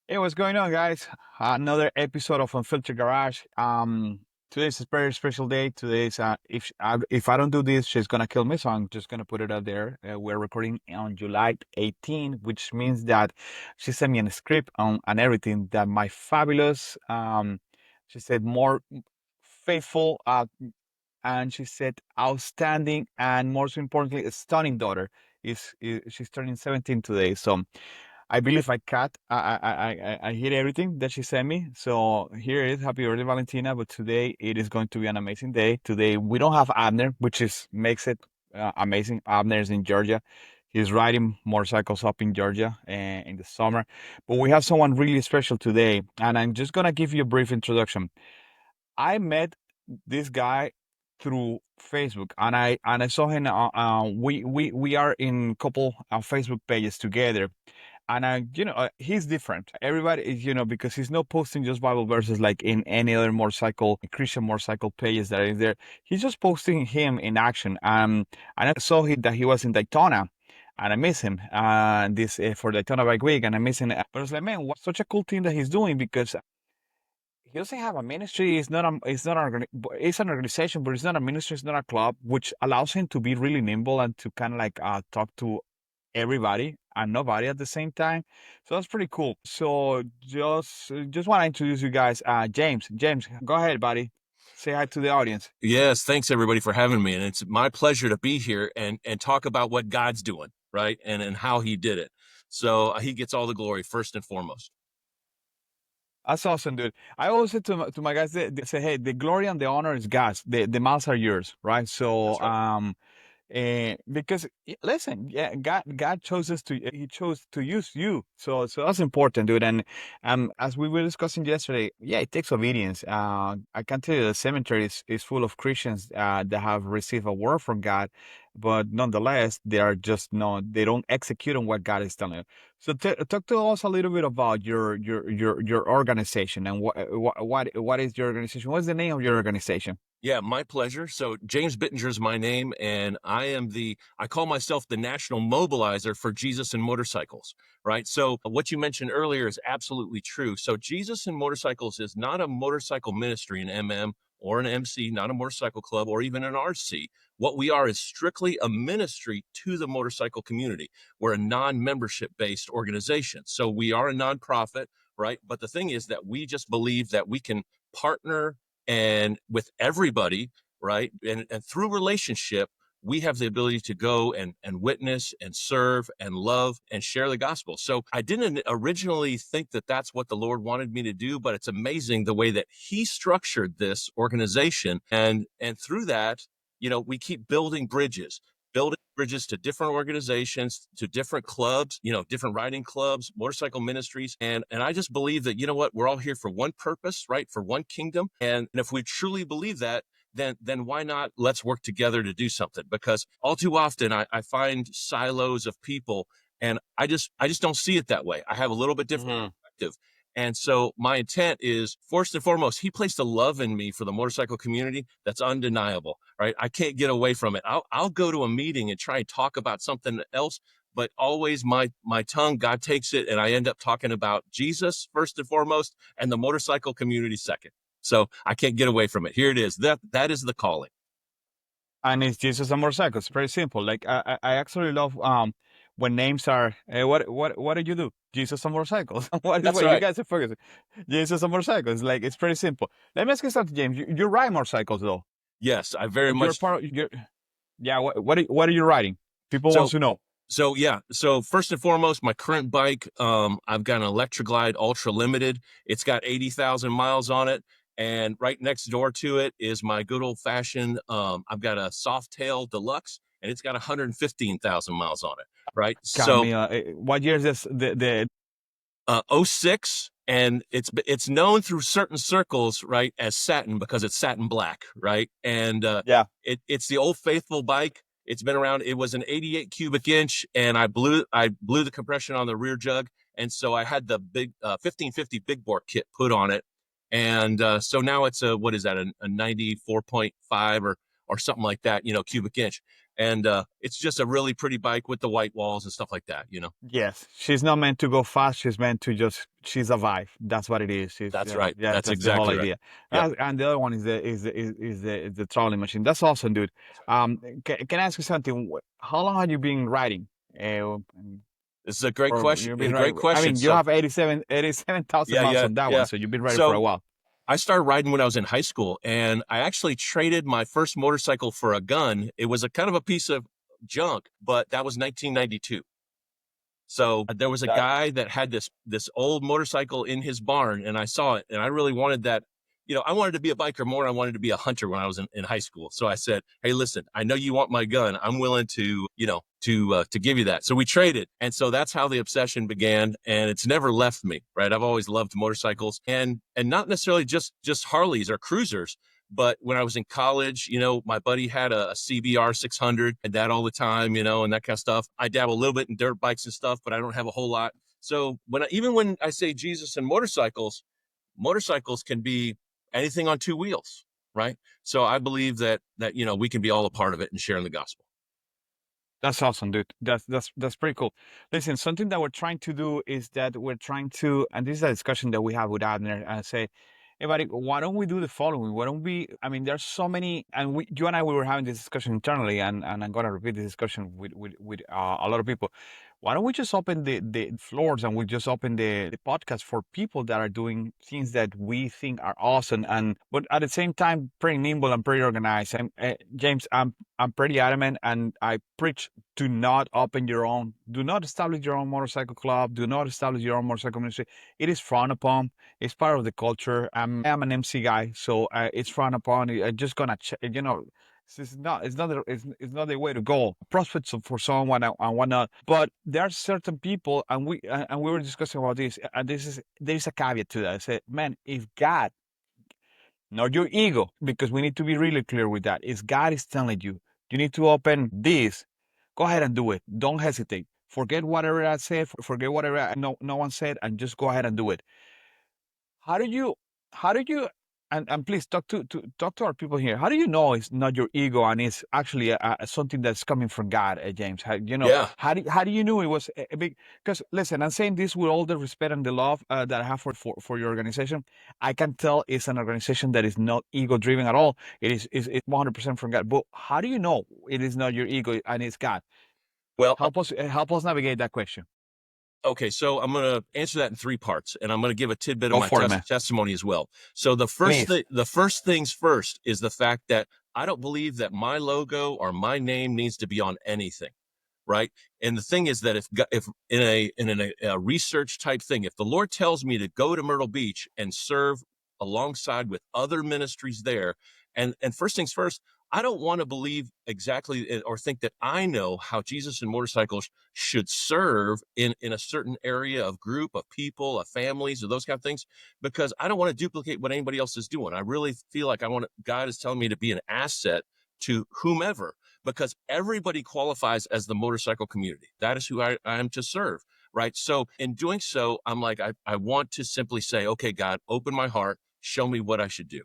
Hey, what's going on, guys? Another episode of Unfiltered Garage. Today's a very special day. Today's if I don't do this, she's gonna kill me. So I'm just gonna put it out there. We're recording on July 18, which means that she sent me a script on and everything that my fabulous, she said more faithful, and she said outstanding, and most importantly, a stunning daughter is she's turning 17 today. So. I believe I cut. I hit everything that she sent me. So here it is. Happy birthday, Valentina. But today it is going to be an amazing day. Today we don't have Abner, which is makes it amazing. Abner is in Georgia. He's riding motorcycles up in Georgia in the summer. But we have someone really special today, and I'm just gonna give you a brief introduction. I met this guy through Facebook, and I saw him. We are in couple of Facebook pages together, and he's different. Everybody is, because he's not posting just Bible verses like in any other motorcycle, Christian motorcycle pages that are there. He's just posting him in action. And I saw that he was in Daytona. And I miss him, this for Daytona Bike Week, and I miss him. But I was like, man, what such a cool thing that he's doing because he doesn't have a ministry. It's an organization, but it's not a ministry. It's not a club, which allows him to be really nimble and to kind of like talk to everybody and nobody at the same time. So that's pretty cool. So just want to introduce you guys. James, go ahead, buddy. Say hi to the audience. Yes, thanks everybody for having me, and it's my pleasure to be here and talk about what God's doing, right, and how He did it. So He gets all the glory first and foremost. That's awesome, dude. I always say to my guys, they say, hey, the glory and the honor is God's. The miles are yours, right? So That's right. because listen, yeah, God chose us to He chose to use you, so that's important, dude. And as we were discussing yesterday, yeah, it takes obedience. I can tell you the cemetery is full of Christians that have received a word from God, but nonetheless, they are just no, they don't execute on what God is telling them. So talk to us a little bit about your organization and what is your organization? What's the name of your organization? Yeah, my pleasure. So James Bittinger is my name, and I call myself the national mobilizer for Jesus and motorcycles, right? So what you mentioned earlier is absolutely true. So Jesus and motorcycles is not a motorcycle ministry, an MM or an MC, not a motorcycle club or even an RC. What we are is strictly a ministry to the motorcycle community. We're a non-membership based organization. So we are a nonprofit, right? But the thing is that we just believe that we can partner and with everybody, right? And through relationship, we have the ability to go and witness and serve and love and share the gospel. So I didn't originally think that that's what the Lord wanted me to do, but it's amazing the way that He structured this organization. And through that, we keep building bridges to different organizations, to different clubs, different riding clubs, motorcycle ministries. And I just believe that, we're all here for one purpose, right? For one kingdom. And if we truly believe that, then why not let's work together to do something? Because all too often I find silos of people, and I just don't see it that way. I have a little bit different perspective. And so my intent is, first and foremost, He placed a love in me for the motorcycle community that's undeniable, right? I can't get away from it. I'll go to a meeting and try and talk about something else, but always my tongue, God takes it, and I end up talking about Jesus first and foremost, and the motorcycle community second. So I can't get away from it. Here it is. That is the calling. And it's Jesus and motorcycles. Pretty simple. Like I actually love when names are what did you do? Jesus and motorcycles. What is That's what you right. guys are focusing? Jesus and motorcycles. Like it's pretty simple. Let me ask you something, James. You ride motorcycles though. Yes, I very You're much. part. You're yeah. What are you riding? People So wants to know. So yeah, so first and foremost, my current bike, I've got an Electroglide Ultra Limited. It's got 80,000 miles on it, and right next door to it is my good old fashioned. I've got a Softail Deluxe, and it's got 115,000 miles on it. Right, Got so me. What year is this? The '06, and it's known through certain circles, right, as satin because it's satin black, right, and yeah. it's the old faithful bike. It's been around. It was an 88 cubic inch, and I blew the compression on the rear jug, and so I had the big 1550 big bore kit put on it, and so now it's a, what is that, a 94.5 or something like that, cubic inch. And it's just a really pretty bike with the white walls and stuff like that, you know. Yes, she's not meant to go fast. She's meant to just. She's a vibe. That's what it is. She's That's right. yeah. That's That's the whole exactly right. idea. Yep. And the other one is the trolley machine. That's awesome, dude. That's right. Can I ask you something? How long have you been riding? Uh, This is a great or question. you've A been great riding? I question. mean, you So have 87,000 yeah, miles yeah, on that one, yeah. so you've been riding for a So while. I started riding when I was in high school, and I actually traded my first motorcycle for a gun. It was a kind of a piece of junk, but that was 1992. So there was a That guy that had this old motorcycle in his barn, and I saw it, and I really wanted that. You know, I wanted to be a biker more. I wanted to be a hunter when I was in high school. So I said, "Hey, listen, I know you want my gun. I'm willing to, to give you that." So we traded, and so that's how the obsession began, and it's never left me. Right, I've always loved motorcycles, and not necessarily just Harleys or cruisers. But when I was in college, my buddy had a CBR 600 and that all the time, and that kind of stuff. I dabble a little bit in dirt bikes and stuff, but I don't have a whole lot. So even when I say Jesus and motorcycles can be anything on two wheels, right? So I believe that we can be all a part of it and sharing the gospel. That's awesome, dude. That's pretty cool. Listen, something that we're trying to do is that we're trying to, and this is a discussion that we have with Abner, and I say, hey, buddy, why don't we do the following? Why don't we? I mean, there's so many, and you and I, we were having this discussion internally, and I'm gonna repeat this discussion with a lot of people. Why don't we just open the floors and we just open the podcast for people that are doing things that we think are awesome, and but at the same time, pretty nimble and pretty organized. And James, I'm pretty adamant, and I preach: do not open your own, do not establish your own motorcycle club, do not establish your own motorcycle ministry. It is frowned upon. It's part of the culture. I'm an MC guy, so it's frowned upon. I'm just gonna, it's not the way to go. Prospects for someone and whatnot, but there are certain people, and we were discussing about this, and there's a caveat to that. I said, man, if God, not your ego, because we need to be really clear with that. If God is telling you, you need to open this, go ahead and do it. Don't hesitate. Forget whatever I said, forget whatever no one said, and just go ahead and do it. How do you, how do you, and please talk to our people here. How do you know it's not your ego and it's actually something that's coming from God, James? Yeah. How do you know it was a big? Because listen, I'm saying this with all the respect and the love that I have for your organization. I can tell it's an organization that is not ego driven at all. It's 100% from God. But how do you know it is not your ego and it's God? Well, Help us navigate that question. okay, so I'm going to answer that in three parts, and I'm going to give a tidbit of Go my for it, man. testimony as well. So Please. the first things first is the fact that I don't believe that my logo or my name needs to be on anything, right? And the thing is that if in a research type thing, if the Lord tells me to go to Myrtle Beach and serve alongside with other ministries there, and first things first, I don't want to believe exactly or think that I know how Jesus and motorcycles should serve in a certain area of group of people, of families, or those kind of things, because I don't want to duplicate what anybody else is doing. I really feel like God is telling me to be an asset to whomever, because everybody qualifies as the motorcycle community. That is who I am to serve, right? So in doing so, I'm like, I want to simply say, okay, God, open my heart, show me what I should do.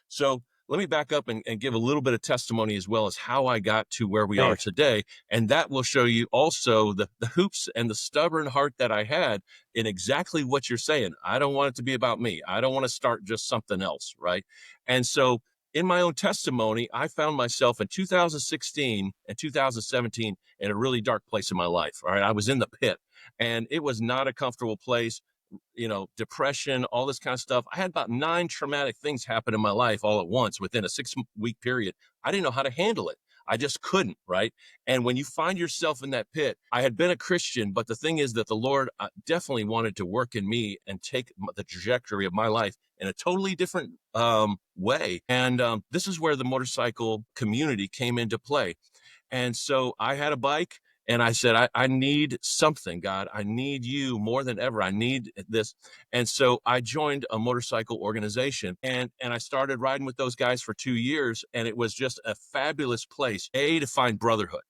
So let me back up and give a little bit of testimony as well as how I got to where we are Please. today. And that will show you also the hoops and the stubborn heart that I had in exactly what you're saying. I don't want it to be about me. I don't want to start just something else, right? And so in my own testimony, I found myself in 2016 and 2017 in a really dark place in my life. All right. I was in the pit, and it was not a comfortable place, depression, all this kind of stuff. I had about 9 traumatic things happen in my life all at once within a 6-week period. I didn't know how to handle it. I just couldn't, right? And when you find yourself in that pit, I had been a Christian, but the thing is that the Lord definitely wanted to work in me and take the trajectory of my life in a totally different way. And this is where the motorcycle community came into play. And so I had a bike, and I said, I need something, God. I need you more than ever. I need this. And so I joined a motorcycle organization, and I started riding with those guys for 2 years. And it was just a fabulous place, A, to find brotherhood,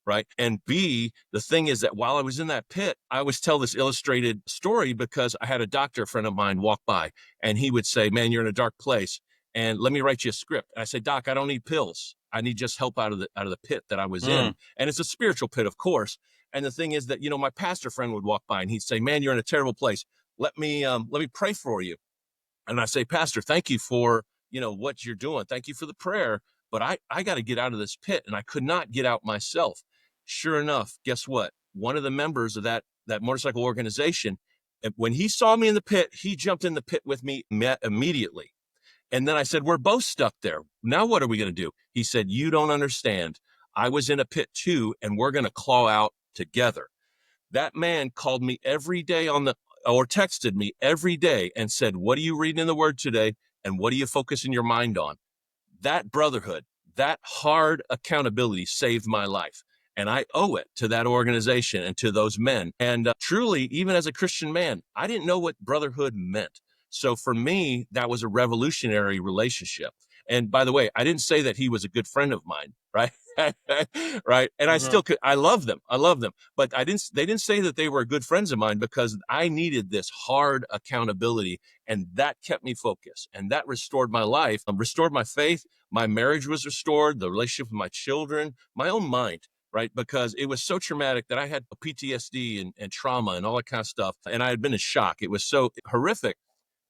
right? And B, the thing is that while I was in that pit, I always tell this illustrated story because I had a doctor friend of mine walk by, and he would say, man, you're in a dark place, and let me write you a script. And I say, Doc, I don't need pills. I need just help out of the pit that I was in. Mm. And it's a spiritual pit, of course. And the thing is that, my pastor friend would walk by and he'd say, man, you're in a terrible place. Let me pray for you. And I say, Pastor, thank you for, what you're doing. Thank you for the prayer. But I got to get out of this pit. And I could not get out myself. Sure enough, guess what? One of the members of that motorcycle organization, when he saw me in the pit, he jumped in the pit with me immediately. And then I said, we're both stuck there. Now what are we going to do? He said, you don't understand. I was in a pit too, and we're going to claw out together. That man called me every day or texted me every day and said, what are you reading in the word today? And what are you focusing your mind on? That brotherhood, that hard accountability saved my life. And I owe it to that organization and to those men. And truly, even as a Christian man, I didn't know what brotherhood meant. So for me, that was a revolutionary relationship. And by the way, I didn't say that he was a good friend of mine, right? Right. And I Mhm. still could, I love them. I love them. But they didn't say that they were good friends of mine because I needed this hard accountability, and that kept me focused, and that restored my life, restored my faith. My marriage was restored, the relationship with my children, my own mind, right? Because it was so traumatic that I had PTSD and trauma and all that kind of stuff. And I had been in shock. It was so horrific.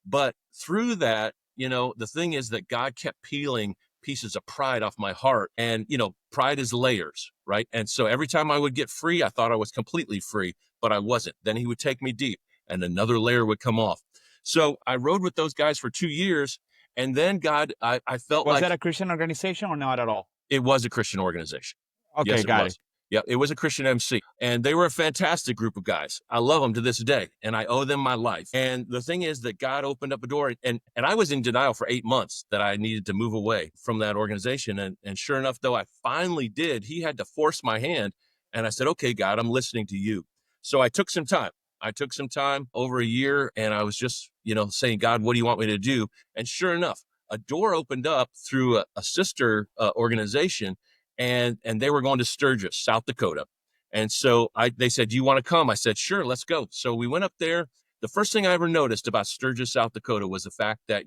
But through that, the thing is that God kept peeling pieces of pride off my heart. And, pride is layers, right? And so every time I would get free, I thought I was completely free, but I wasn't. Then he would take me deep and another layer would come off. So I rode with those guys for 2 years. And then God, I felt Was like that a Christian organization or not at all? it was a Christian organization. Okay, Yes, it got it. was. Yeah, it was a Christian MC. And they were a fantastic group of guys. I love them to this day, and I owe them my life. And the thing is that God opened up a door, and I was in denial for 8 months that I needed to move away from that organization. And sure enough, though, I finally did. He had to force my hand. And I said, okay, God, I'm listening to you. So I took some time. I took some time over a year, and I was just, saying, God, what do you want me to do? And sure enough, a door opened up through a sister organization, and they were going to Sturgis, South Dakota. And so they said, do you want to come? I said, sure, let's go. So we went up there. The first thing I ever noticed about Sturgis, South Dakota was the fact that,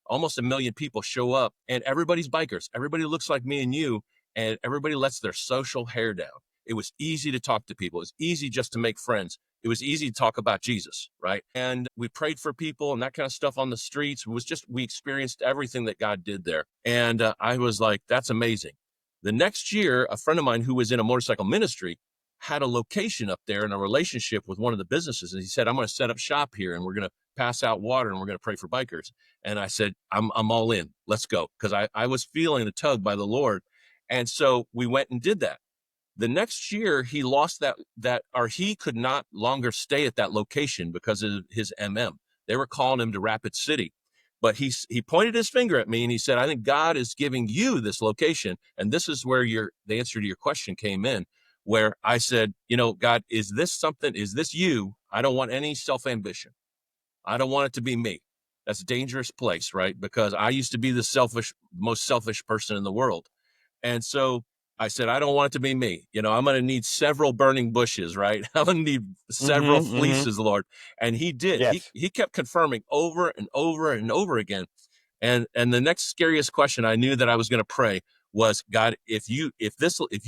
almost a million people show up, and everybody's bikers. Everybody looks like me and you, and everybody lets their social hair down. It was easy to talk to people. It was easy just to make friends. It was easy to talk about Jesus, right? And we prayed for people and that kind of stuff on the streets. We experienced everything that God did there. And I was like, that's amazing. The next year, a friend of mine who was in a motorcycle ministry had a location up there and a relationship with one of the businesses. And he said, I'm going to set up shop here, and we're going to pass out water, and we're going to pray for bikers. And I said, I'm all in. Let's go. Because I was feeling the tug by the Lord. And so we went and did that. The next year, he lost or he could not longer stay at that location because of his MM. They were calling him to Rapid City. But he pointed his finger at me and he said, I think God is giving you this location. And this is where the answer to your question came in, where I said, God, is this something? Is this you? I don't want any self-ambition. I don't want it to be me. That's a dangerous place, right? Because I used to be the most selfish person in the world. And so I said, I don't want it to be me. I'm going to need several burning bushes, right? I'm going to need several Mm-hmm, mm-hmm. fleeces, Lord. And he did. Yes. He kept confirming over and over and over again. And the next scariest question I knew that I was going to pray was, God, if you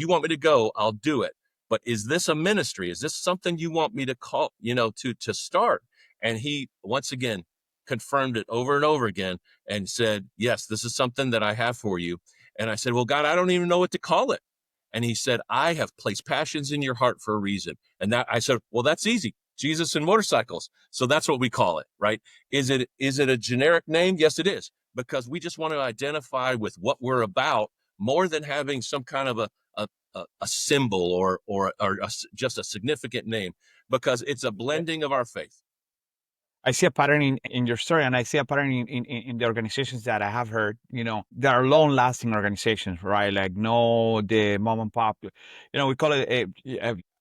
want me to go, I'll do it. But is this a ministry? Is this something you want me to call, to start? And he once again confirmed it over and over again and said, yes, this is something that I have for you. And I said, well, God, I don't even know what to call it. And he said, I have placed passions in your heart for a reason. And that I said, well, that's easy. Jesus and motorcycles. So that's what we call it, right? Is it a generic name? Yes, it is, because we just want to identify with what we're about more than having some kind of a symbol or just a significant name, because it's a blending of our faith. I see a pattern in your story, and I see a pattern in the organizations that I have heard. There are long-lasting organizations, right? Like no, the mom and pop. We call it.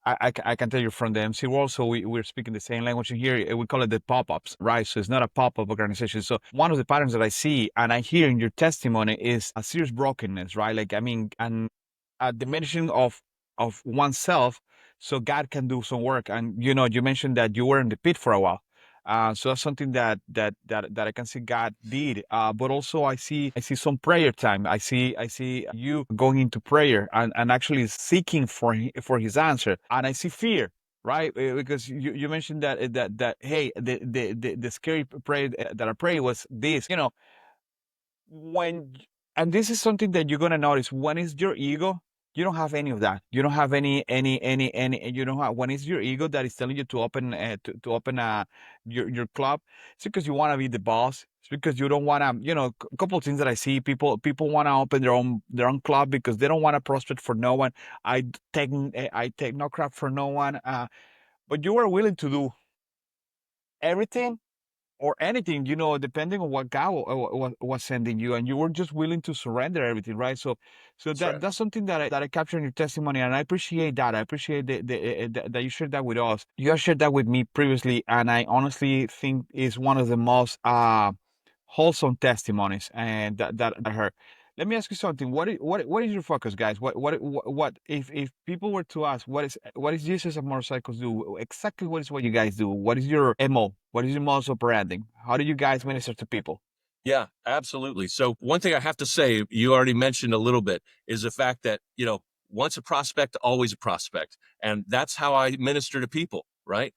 I can tell you from the MC world, so we're speaking the same language in here. We call it the pop-ups, right? So it's not a pop-up organization. So one of the patterns that I see and I hear in your testimony is a serious brokenness, right? Like I mean, and a diminishing of oneself, so God can do some work. And you mentioned that you were in the pit for a while. So that's something that I can see God did. But also I see some prayer time. I see you going into prayer and actually seeking for His answer. And I see fear, right? Because you mentioned that hey, the scary prayer that I pray was this. When and this is something that you're gonna notice when it's your ego. You don't have any of that. You don't have any. You don't have when it's your ego that is telling you to open your club. It's because you want to be the boss. It's because you don't want to. A couple of things that I see people want to open their own club because they don't want to prospect for no one. I take no crap for no one. But you are willing to do everything or anything, depending on what God was sending you, and you were just willing to surrender everything, right? So That's right. that's something that I captured in your testimony, and I appreciate that. I appreciate that you shared that with us. You have shared that with me previously, and I honestly think is one of the most wholesome testimonies and that I heard. Let me ask you something. What is your focus, guys? What if people were to ask what is Jesus of motorcycles do? Exactly what you guys do? What is your MO? What is your modus operandi? How do you guys minister to people? Yeah, absolutely. So one thing I have to say, you already mentioned a little bit, is the fact that, once a prospect, always a prospect. And that's how I minister to people, right?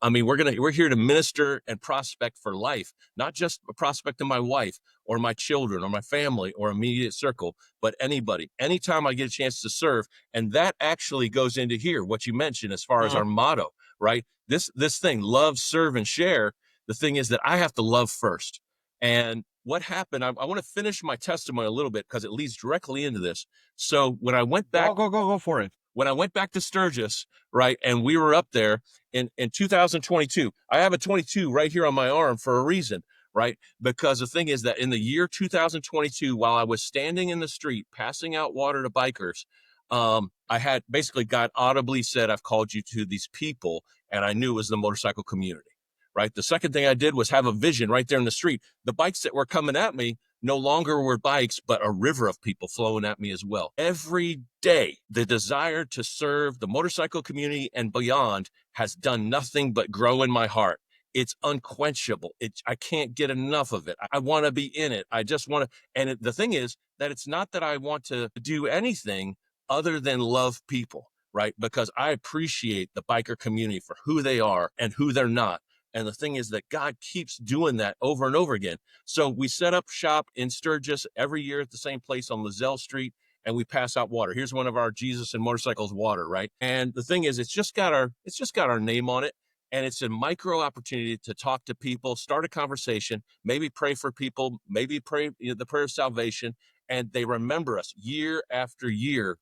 I mean, we're here to minister and prospect for life, not just a prospect to my wife or my children or my family or immediate circle, but anybody. Anytime I get a chance to serve. And that actually goes into here, what you mentioned as far as Mhm. our motto, right? This thing, love, serve, and share. The thing is that I have to love first. And what happened, I want to finish my testimony a little bit because it leads directly into this. So Go for it. when I went back to Sturgis, right, and we were up there in 2022, I have a 22 right here on my arm for a reason, right? Because the thing is that in the year 2022, while I was standing in the street passing out water to bikers, I had basically God audibly said, I've called you to these people, and I knew it was the motorcycle community. Right. The second thing I did was have a vision right there in the street. The bikes that were coming at me no longer were bikes, but a river of people flowing at me as well. Every day, the desire to serve the motorcycle community and beyond has done nothing but grow in my heart. It's unquenchable. I can't get enough of it. I want to be in it. I just want to. And the thing is that it's not that I want to do anything other than love people, right? Because I appreciate the biker community for who they are and who they're not. And the thing is that God keeps doing that over and over again. So we set up shop in Sturgis every year at the same place on Lozelle Street, and we pass out water. Here's one of our Jesus and Motorcycles water, right? And the thing is, it's just got our name on it. And it's a micro opportunity to talk to people, start a conversation, maybe pray for people, maybe pray the prayer of salvation, and they remember us year after year.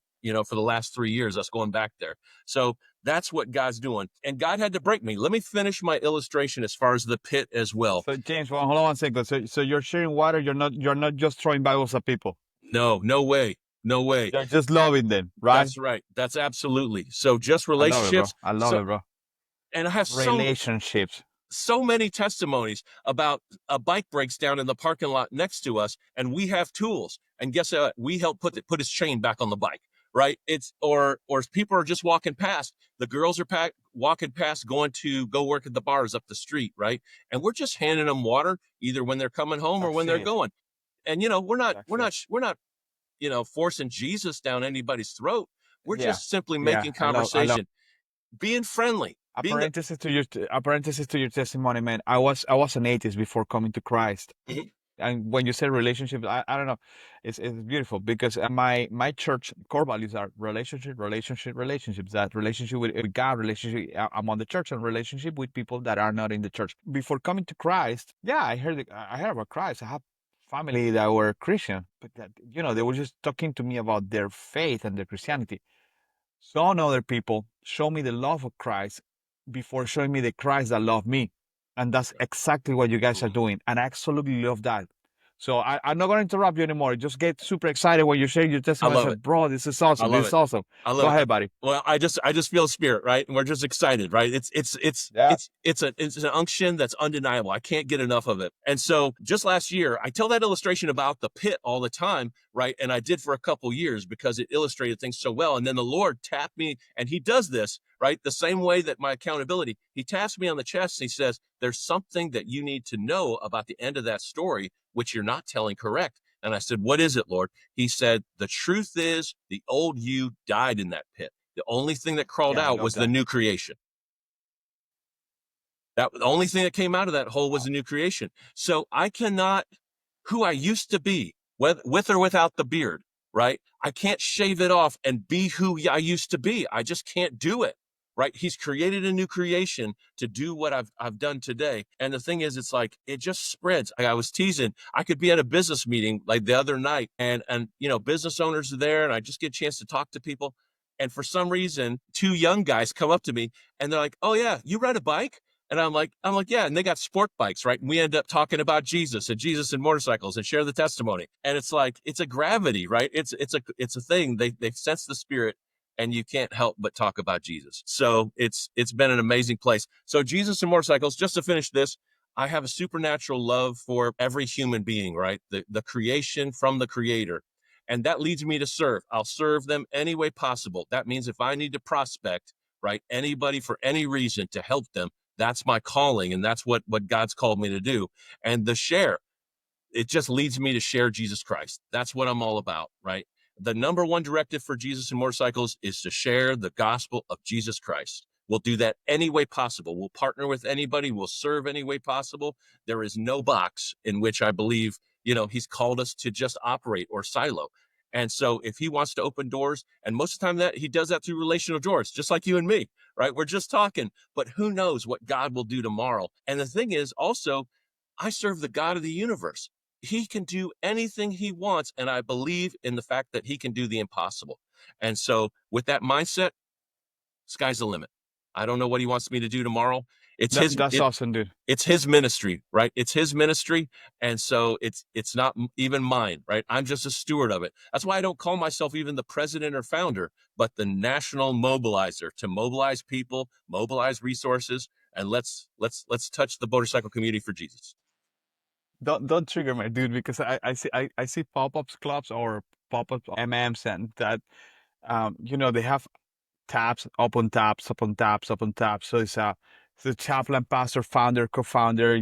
For the last 3 years, us going back there. So that's what God's doing. And God had to break me. Let me finish my illustration as far as the pit as well. So James, well, hold on 1 second. So you're sharing water. You're not just throwing Bibles at people. No, no way. No way. You're just loving them, right? That's right. That's absolutely. So just I love it, bro. relationships. I love So, it, bro. and I have Relationships. so many testimonies about a bike breaks down in the parking lot next to us, and we have tools. And guess what? We help put his chain back on the bike, right? It's or people are just walking past. The girls are walking past, going to go work at the bars up the street, right? And we're just handing them water either when they're coming home or That's when they're it. going. And we're not That's we're it. not we're not forcing Jesus down anybody's throat. We're Yeah. just simply Yeah. making I love. conversation, being friendly, being A parenthesis to your testimony, man. I was an atheist before coming to Christ. Mhm. And when you say relationship, I don't know, it's beautiful because my church core values are relationships. That relationship with God, relationship among the church, and relationship with people that are not in the church. Before coming to Christ, yeah, I heard about Christ. I have family that were Christian, but they were just talking to me about their faith and their Christianity. Some other people show me the love of Christ before showing me the Christ that loved me. And that's exactly what you guys are Mhm. doing. And I absolutely love that. So I'm not going to interrupt you anymore. Just get super excited when you share your I testimony. I love it. said, bro, this is I awesome. love This is it. awesome. I Go love it. ahead, buddy. Well, I just feel spirit, right? And we're just excited, right? Yeah. It's an unction that's undeniable. I can't get enough of it. And so just last year, I tell that illustration about the pit all the time, right? And I did for a couple years because it illustrated things so well. And then the Lord tapped me, and he does this, right? The same way that my accountability, he taps me on the chest. And he says, there's something that you need to know about the end of that story, which you're not telling correct. And I said, what is it, Lord? He said, the truth is the old you died in that pit. The only thing that crawled Yeah, I out love was the that. new creation. That the only thing that came out of that hole was Wow. a new creation. So I cannot, who I used to be, with or without the beard, right? I can't shave it off and be who I used to be. I just can't do it, right? He's created a new creation to do what I've done today. And the thing is, it's like it just spreads. I was teasing. I could be at a business meeting like the other night, and business owners are there, and I just get a chance to talk to people. And for some reason, two young guys come up to me and they're like, "Oh yeah, you ride a bike?" And I'm like, yeah. And they got sport bikes, right? And we end up talking about Jesus and motorcycles and share the testimony. And it's like, it's a gravity, right? It's a thing. They sense the spirit, and you can't help but talk about Jesus. So it's been an amazing place. So Jesus and motorcycles, just to finish this, I have a supernatural love for every human being, right? The creation from the creator. And that leads me to serve. I'll serve them any way possible. That means if I need to prospect, right, anybody for any reason to help them, that's my calling, and that's what God's called me to do. And the share, it just leads me to share Jesus Christ. That's what I'm all about, right? The number one directive for Jesus and motorcycles is to share the gospel of Jesus Christ. We'll do that any way possible. We'll partner with anybody. We'll serve any way possible. There is no box in which I believe, he's called us to just operate or silo. And so if he wants to open doors, and most of the time that he does that through relational doors, just like you and me, right? We're just talking, but who knows what God will do tomorrow. And the thing is also, I serve the God of the universe. He can do anything he wants. And I believe in the fact that he can do the impossible. And so with that mindset, sky's the limit. I don't know what he wants me to do tomorrow. It's his, That's awesome, dude. it's his ministry, right? It's his ministry. And so it's not even mine, right? I'm just a steward of it. That's why I don't call myself even the president or founder, but the national mobilizer, to mobilize people, mobilize resources, and let's touch the motorcycle community for Jesus. Don't trigger me, dude, because I see pop-ups clubs or pop-up MMs, and that they have tabs, open tabs, open tabs, open tabs. So it's the chaplain, pastor, founder, co-founder,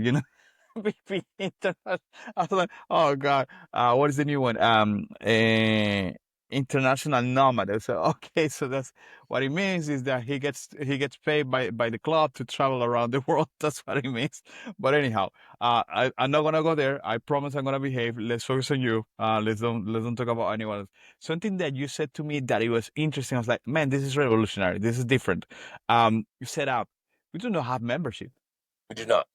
VP International. I was like, oh God, what is the new one? International Nomad. I said, okay, so that's what it means is that he gets paid by the club to travel around the world. That's what it means. But anyhow, I'm not gonna go there. I promise I'm gonna behave. Let's focus on you. Let's don't talk about anyone else. Something that you said to me that it was interesting. I was like, man, this is revolutionary. This is different. You said, we do not have membership. We do not.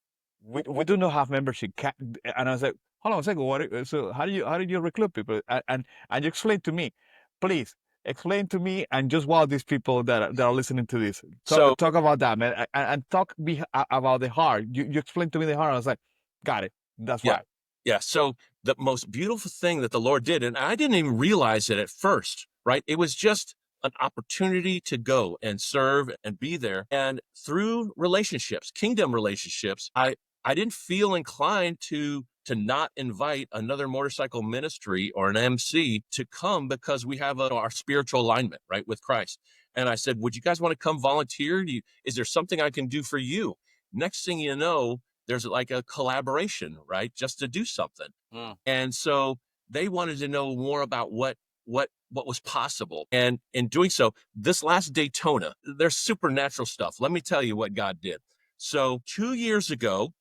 We do not have membership. And I was like, hold on a second. So how did you recruit people? And you explain to me, please explain to me, and just wow these people that are listening to this. So Talk about that, man, and talk about the heart. You explained to me the heart. I was like, got it. That's yeah, why. yeah. So the most beautiful thing that the Lord did, and I didn't even realize it at first, right? It was just an opportunity to go and serve and be there. And through relationships, kingdom relationships, I didn't feel inclined to not invite another motorcycle ministry or an MC to come because we have our spiritual alignment, right, with Christ. And I said, would you guys want to come volunteer? Is there something I can do for you? Next thing you know, there's like a collaboration, right? Just to do something. Mm. And so they wanted to know more about what was possible. And in doing so, this last Daytona, there's supernatural stuff. Let me tell you what God did. So 2 years ago,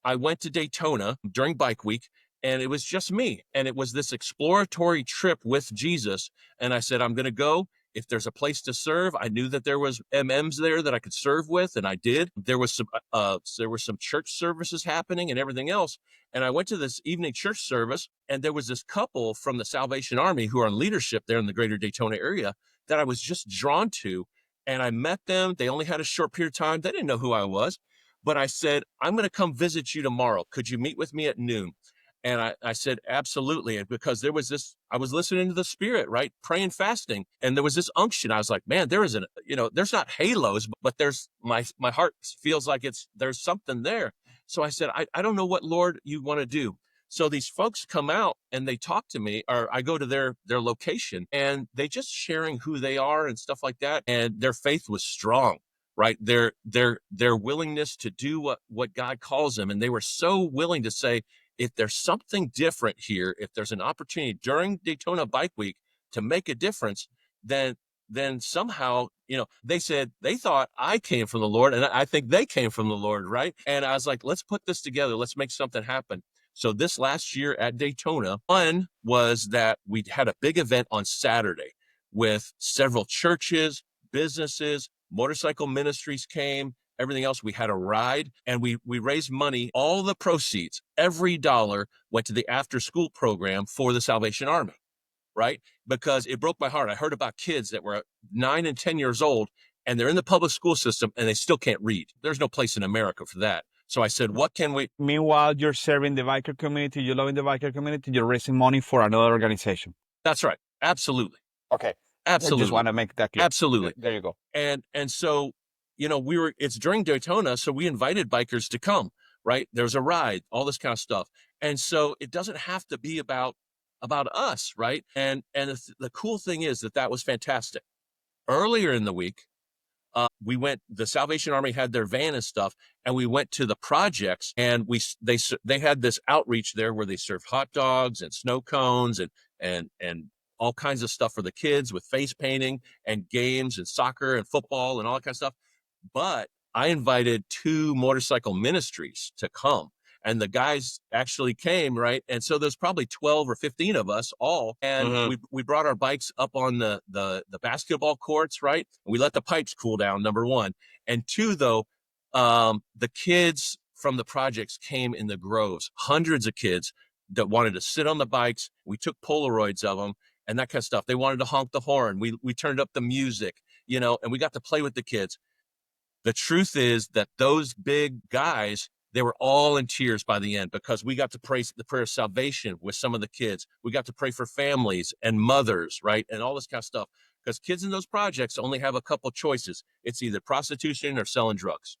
I went to Daytona during bike week, and it was just me. And it was this exploratory trip with Jesus. And I said, I'm going to go. If there's a place to serve, I knew that there was MMs there that I could serve with, and I did. There were some church services happening and everything else. And I went to this evening church service, and there was this couple from the Salvation Army who are in leadership there in the greater Daytona area that I was just drawn to. And I met them. They only had a short period of time. They didn't know who I was, but I said, I'm going to come visit you tomorrow. Could you meet with me at noon? And I said, absolutely. And because there was this, I was listening to the Spirit, right? Praying, fasting. And there was this unction. I was like, man, there is there's not halos, but there's my heart feels like there's something there. So I said, I don't know what, Lord, you want to do. So these folks come out and they talk to me, or I go to their location, and they just sharing who they are and stuff like that. And their faith was strong, right? Their willingness to do what God calls them. And they were so willing to say, if there's something different here, if there's an opportunity during Daytona Bike Week to make a difference, then somehow, they said they thought I came from the Lord, and I think they came from the Lord, right? And I was like, let's put this together. Let's make something happen. So this last year at Daytona, one was that we had a big event on Saturday with several churches, businesses, motorcycle ministries came, everything else. We had a ride, and we raised money. All the proceeds, every dollar went to the after school program for the Salvation Army, right? Because it broke my heart. I heard about kids that were 9 and 10 years old, and they're in the public school system and they still can't read. There's no place in America for that. So I said, what can we? Meanwhile, you're serving the biker community, you're loving the biker community, you're raising money for another organization. That's right. Absolutely. Okay. I just want Absolutely. to make that clear. Absolutely. There you go. And so, it's during Daytona, so we invited bikers to come, right? There's a ride, all this kind of stuff. And so it doesn't have to be about us, right? And the cool thing is that was fantastic. Earlier in the week, we went, the Salvation Army had their van and stuff, and we went to the projects, and they had this outreach there where they served hot dogs and snow cones and all kinds of stuff for the kids with face painting and games and soccer and football and all that kind of stuff. But I invited 2 motorcycle ministries to come, and the guys actually came, right? And so there's probably 12 or 15 of us all, and we brought our bikes up on the basketball courts, right? And we let the pipes cool down, number one. And two, though, the kids from the projects came in the groves, hundreds of kids that wanted to sit on the bikes. We took Polaroids of them and that kind of stuff. They wanted to honk the horn. We turned up the music, and we got to play with the kids. The truth is that those big guys, they were all in tears by the end, because we got to pray the prayer of salvation with some of the kids. We got to pray for families and mothers, right? And all this kind of stuff. Because kids in those projects only have a couple choices. It's either prostitution or selling drugs.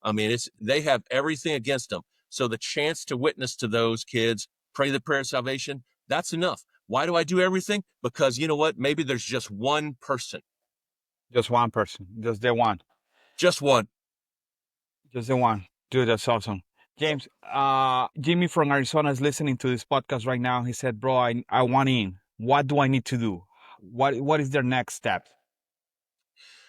I mean, they have everything against them. So the chance to witness to those kids, pray the prayer of salvation, that's enough. Why do I do everything? Because you know what? Maybe there's just one person. Just one person. Just the one. Just one. Just the one. Dude, that's awesome. James, Jimmy from Arizona is listening to this podcast right now. He said, bro, I want in. What do I need to do? What is their next step?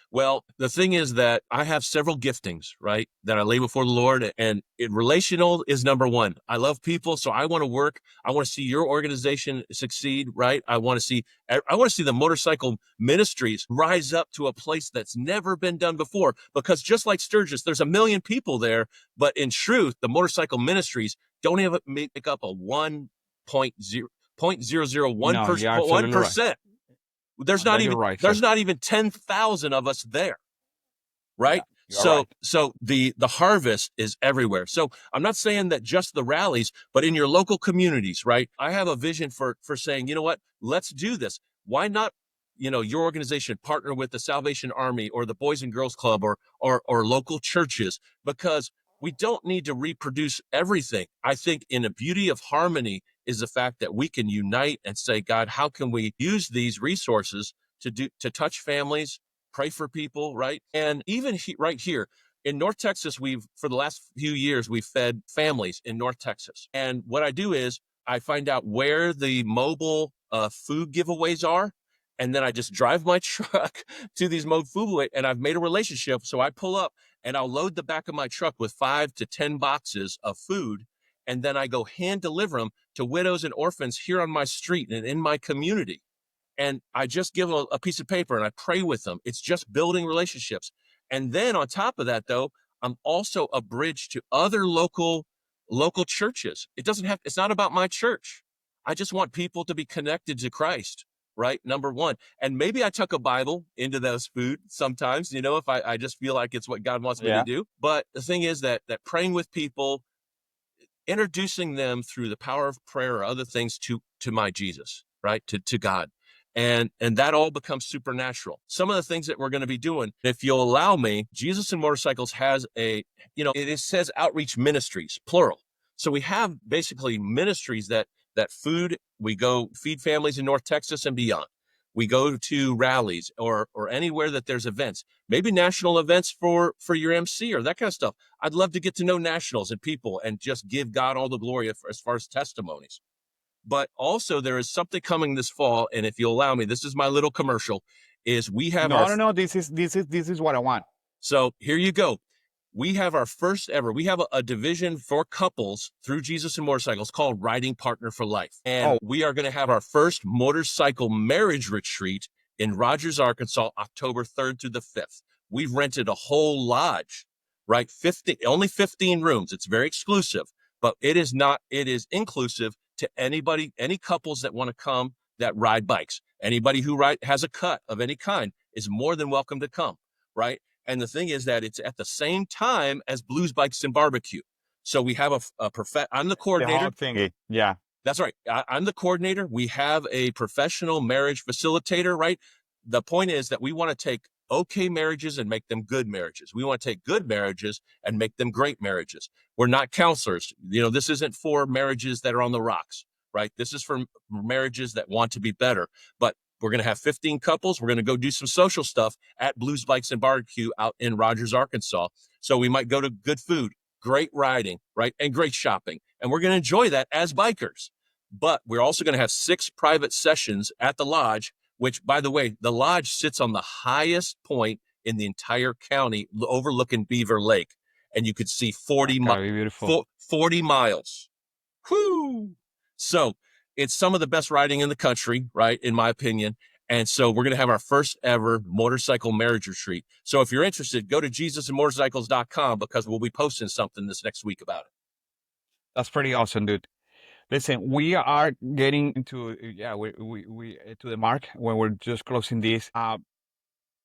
Well, the thing is that I have several giftings, right, that I lay before the Lord, and relational is number one. I love people, so I want to work. I want to see your organization succeed, right? I want to see the motorcycle ministries rise up to a place that's never been done before, because just like Sturgis, there's 1 million people there, but in truth, the motorcycle ministries don't even make up a 1.001%. No, you're absolutely right. There's No, not you're even right, there's sir. not even 10,000 of us there, Yeah, right? you're right. So the harvest is everywhere. So I'm not saying that just the rallies, but in your local communities, right? I have a vision for saying, you know what? Let's do this. Why not, your organization partner with the Salvation Army or the Boys and Girls Club or local churches, because we don't need to reproduce everything. I think in a beauty of harmony is the fact that we can unite and say, God, how can we use these resources to touch families, pray for people, right? And even right here in North Texas, for the last few years, we've fed families in North Texas. And what I do is I find out where the mobile food giveaways are. And then I just drive my truck to these mobile food, and I've made a relationship. So I pull up and I'll load the back of my truck with 5 to 10 boxes of food. And then I go hand deliver them to widows and orphans here on my street and in my community. And I just give them a piece of paper and I pray with them. It's just building relationships. And then on top of that, though, I'm also a bridge to other local churches. It's not about my church. I just want people to be connected to Christ, right? Number one. And maybe I tuck a Bible into those food sometimes, if I just feel like it's what God wants me to Yeah. do. But the thing is that praying with people, introducing them through the power of prayer or other things to my Jesus, right? To God. And that all becomes supernatural. Some of the things that we're going to be doing, if you'll allow me, Jesus and Motorcycles has it says outreach ministries, plural. So we have basically ministries that food, we go feed families in North Texas and beyond. We go to rallies or anywhere that there's events, maybe national events for your MC or that kind of stuff. I'd love to get to know nationals and people and just give God all the glory as far as testimonies. But also there is something coming this fall, and if you'll allow me, this is my little commercial, is we have No, our no, no. This is what I want. so here you go. We have our first ever, we have a division for couples through Jesus and Motorcycles called Riding Partner for Life. And Oh, we are going to have our first motorcycle marriage retreat in Rogers, Arkansas, October 3rd through the 5th. We've rented a whole lodge, right? Only 15 rooms. It's very exclusive, but it is inclusive to anybody, any couples that want to come that ride bikes. Anybody who has a cut of any kind is more than welcome to come, right? And the thing is that it's at the same time as Blues Bikes and Barbecue. So we have I'm the the whole coordinator. thingy. Yeah. That's right. I'm the coordinator. We have a professional marriage facilitator, right? The point is that we want to take okay marriages and make them good marriages. We want to take good marriages and make them great marriages. We're not counselors. This isn't for marriages that are on the rocks, right? This is for marriages that want to be better. But we're going to have 15 couples. We're going to go do some social stuff at Blues Bikes and Barbecue out in Rogers, Arkansas. So we might go to good food, great riding, right? And great shopping. And we're going to enjoy that as bikers. But we're also going to have 6 private sessions at the lodge, which, by the way, the lodge sits on the highest point in the entire county overlooking Beaver Lake. And you could see That's gotta be beautiful. 40 miles. Whoo! So it's some of the best riding in the country, right? In my opinion. And so we're going to have our first ever motorcycle marriage retreat. So if you're interested, go to jesusandmotorcycles.com because we'll be posting something this next week about it. That's pretty awesome, dude. Listen, we are getting into yeah, we to the mark when we're just closing this.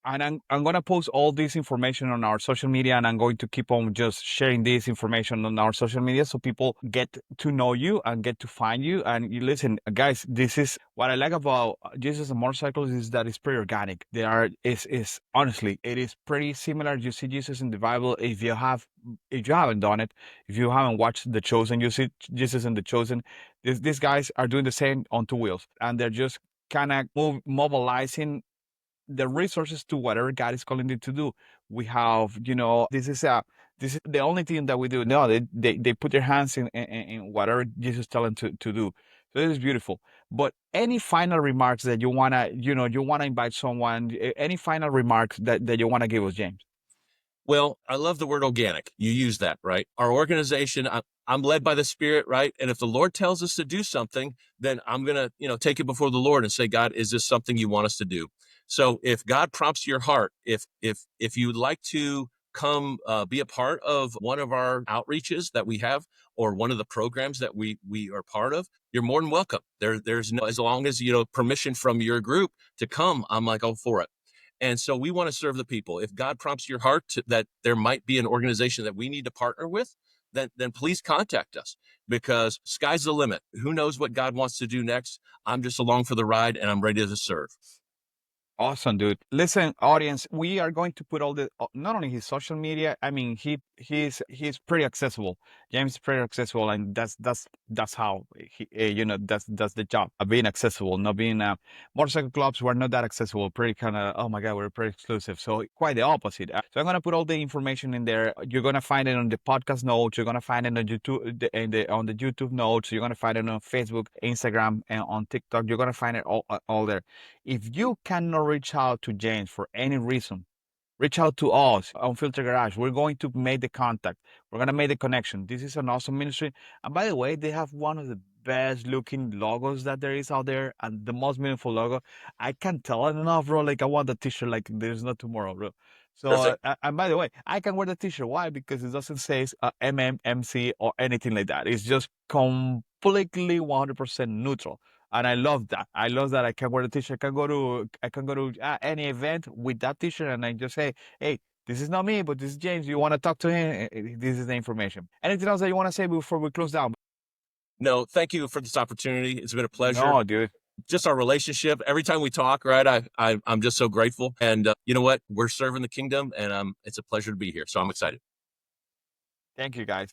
And I'm gonna post all this information on our social media, and I'm going to keep on just sharing this information on our social media so people get to know you and get to find you. And you listen, guys, this is what I like about Jesus and Motorcycles is that it's pretty organic. They are is honestly, it is pretty similar. You see Jesus in the Bible. If you haven't done it, if you haven't watched The Chosen, you see Jesus in The Chosen. These guys are doing the same on 2 wheels, and they're just kind of mobilizing the resources to whatever God is calling them to do. We have, this is the only thing that we do. No, they put their hands in whatever Jesus tell them to do. So this is beautiful. But any final remarks that you wanna invite someone, any final remarks that you wanna give us, James? Well, I love the word organic. You use that, right? Our organization, I'm led by the Spirit, right? And if the Lord tells us to do something, then I'm going to, take it before the Lord and say, God, is this something you want us to do? So if God prompts your heart, if you'd like to come be a part of one of our outreaches that we have or one of the programs that we are part of, you're more than welcome. There's no, as long as, permission from your group to come, I'm like, oh, for it. And so we want to serve the people. If God prompts your heart that there might be an organization that we need to partner with, then please contact us because sky's the limit. Who knows what God wants to do next? I'm just along for the ride and I'm ready to serve. Awesome, dude. Listen, audience, we are going to put all the not only his social media. I mean, he's pretty accessible. James is pretty accessible, and that's how that's the job of being accessible, not being motorcycle clubs. We're not that accessible. Pretty kind of oh my god, we're pretty exclusive. So quite the opposite. So I'm gonna put all the information in there. You're gonna find it on the podcast notes. You're gonna find it on YouTube, on the YouTube notes. You're gonna find it on Facebook, Instagram, and on TikTok. You're gonna find it all there. If you cannot reach out to James for any reason, reach out to us on Filter Garage. We're going to make the contact. We're going to make the connection. This is an awesome ministry. And by the way, they have one of the best looking logos that there is out there and the most meaningful logo. I can't tell it enough, bro. Like, I want the t shirt like there's no tomorrow, bro. So, Perfect. and by the way, I can wear the t shirt. Why? Because it doesn't say MMMC or anything like that. It's just completely 100% neutral. And I love that. I love that I can wear the t-shirt. I can go to any event with that t-shirt, and I just say, "Hey, this is not me, but this is James. You want to talk to him? This is the information." Anything else that you want to say before we close down? No, thank you for this opportunity. It's been a pleasure. No, dude. Just our relationship. Every time we talk, right? I'm just so grateful. And you know what? We're serving the kingdom, and it's a pleasure to be here. So I'm excited. Thank you, guys.